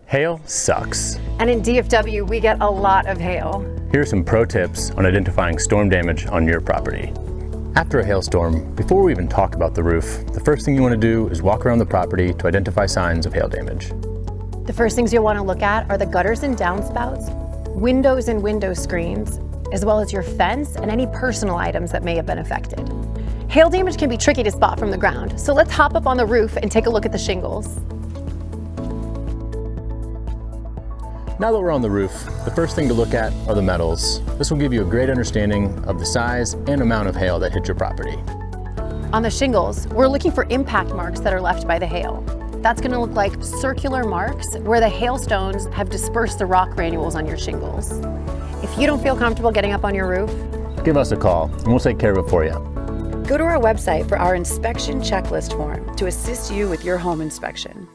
Hail sucks. And in DFW, we get a lot of hail. Here are some pro tips on identifying storm damage on your property. After a hailstorm, before we even talk about the roof, the first thing you want to do is walk around the property to identify signs of hail damage. The first things you'll want to look at are the gutters and downspouts, windows and window screens, as well as your fence and any personal items that may have been affected. Hail damage can be tricky to spot from the ground, so let's hop up on the roof and take a look at the shingles. Now that we're on the roof, the first thing to look at are the metals. This will give you a great understanding of the size and amount of hail that hit your property. On the shingles, we're looking for impact marks that are left by the hail. That's going to look like circular marks where the hailstones have dispersed the rock granules on your shingles. If you don't feel comfortable getting up on your roof, give us a call and we'll take care of it for you. Go to our website for our inspection checklist form to assist you with your home inspection.